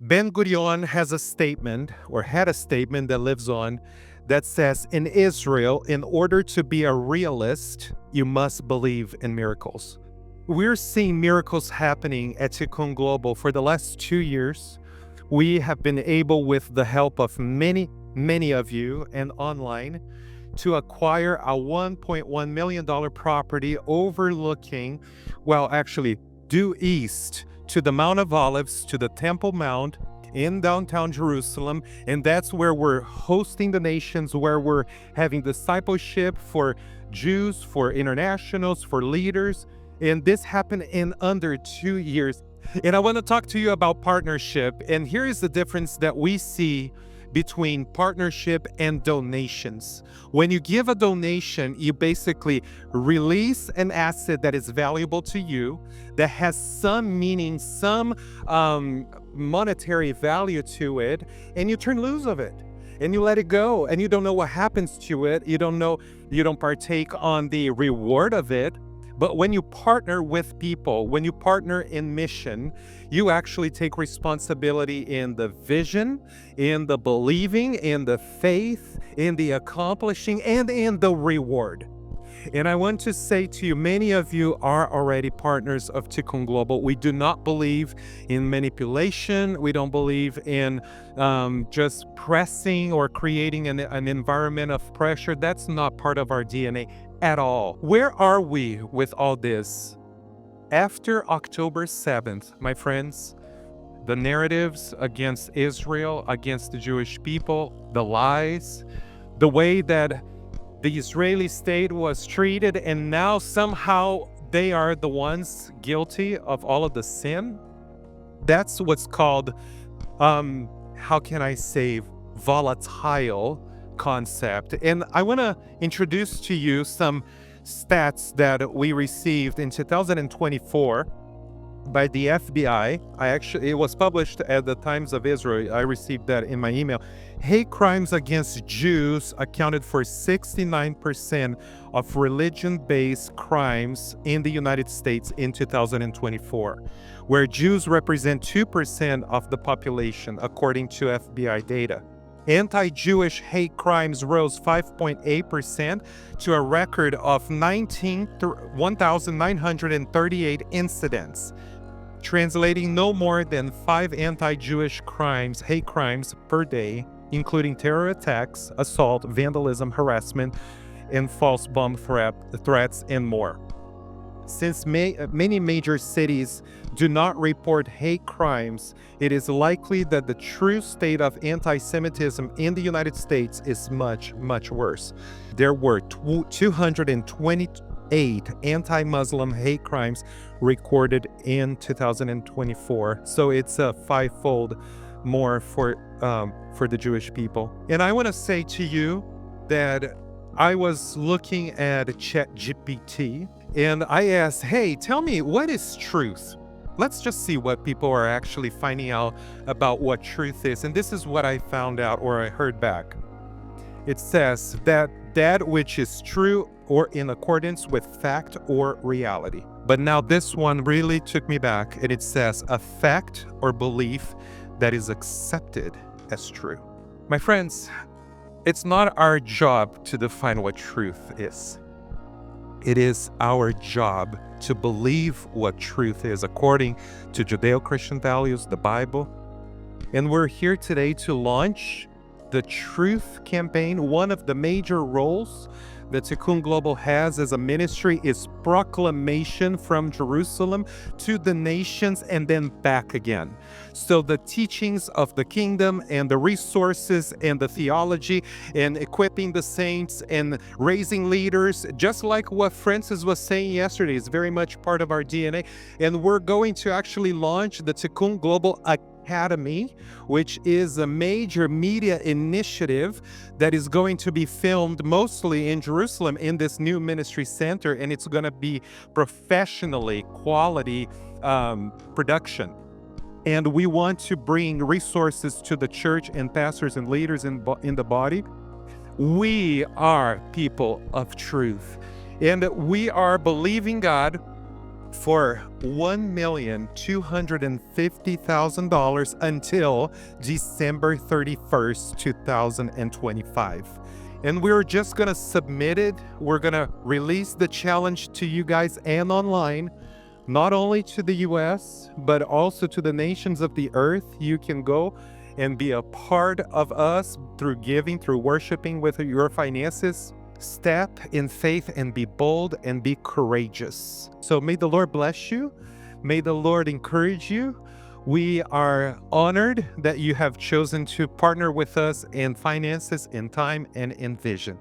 Ben-Gurion has a statement, or had a statement that lives on, that says, in Israel, in order to be a realist, you must believe in miracles. We're seeing miracles happening at Tikkun Global for the last 2 years. We have been able, with the help of many of you and online, to acquire a $1.1 million property overlooking, well, actually due east to the Mount of Olives, to the Temple Mount in downtown Jerusalem. And that's where we're hosting the nations, where we're having discipleship for Jews, for internationals, for leaders. And this happened in under 2 years. And I want to talk to you about partnership. And here is the difference that we see between partnership and donations. When you give a donation, you basically release an asset that is valuable to you, that has some meaning, some monetary value to it, and you turn loose of it. And you let it go, and you don't know what happens to it. You don't partake on the reward of it. But when you partner with people, when you partner in mission, you actually take responsibility in the vision, in the believing, in the faith, in the accomplishing, and in the reward. And I want to say to you, many of you are already partners of Tikkun Global. We do not believe in manipulation. We don't believe in just pressing or creating an environment of pressure. That's not part of our DNA at all. Where are we with all this? After October 7th, my friends, the narratives against Israel, against the Jewish people, the lies, the way that the Israeli state was treated, and now somehow they are the ones guilty of all of the sin. That's what's called, how can I say, volatile concept. And I want to introduce to you some stats that we received in 2024 by the FBI. It was published at the Times of Israel. I received that in my email. Hate crimes against Jews accounted for 69% of religion-based crimes in the United States in 2024, where Jews represent 2% of the population, according to FBI data. Anti-Jewish hate crimes rose 5.8% to a record of 1,938 incidents, translating no more than 5 anti-Jewish hate crimes per day, including terror attacks, assault, vandalism, harassment, and false bomb threats, and more. Since many major cities do not report hate crimes, it is likely that the true state of anti-Semitism in the United States is much, much worse. There were 228 anti-Muslim hate crimes recorded in 2024. So it's a 5-fold more for the Jewish people. And I want to say to you that I was looking at ChatGPT, and I asked, hey, tell me, what is truth? Let's just see what people are actually finding out about what truth is. And this is what I found out, or I heard back. It says that which is true or in accordance with fact or reality. But now this one really took me back, and it says a fact or belief that is accepted as true. My friends, it's not our job to define what truth is. It is our job to believe what truth is according to Judeo-Christian values, the Bible. And we're here today to launch the Truth Campaign. One of the major roles that Tikkun Global has as a ministry is proclamation from Jerusalem to the nations and then back again. So the teachings of the kingdom and the resources and the theology and equipping the saints and raising leaders, just like what Francis was saying yesterday, is very much part of our DNA. And we're going to actually launch the Tikkun Global Academy, which is a major media initiative that is going to be filmed mostly in Jerusalem in this new ministry center, and it's going to be professionally quality production. And we want to bring resources to the church and pastors and leaders in the body. We are people of truth, and we are believing God for $1,250,000 until December 31st, 2025. And we're just going to submit it. We're going to release the challenge to you guys and online, not only to the US, but also to the nations of the earth. You can go and be a part of us through giving, through worshiping with your finances. Step in faith and be bold and be courageous. So may the Lord bless you. May the Lord encourage you. We are honored that you have chosen to partner with us in finances, in time, and in vision.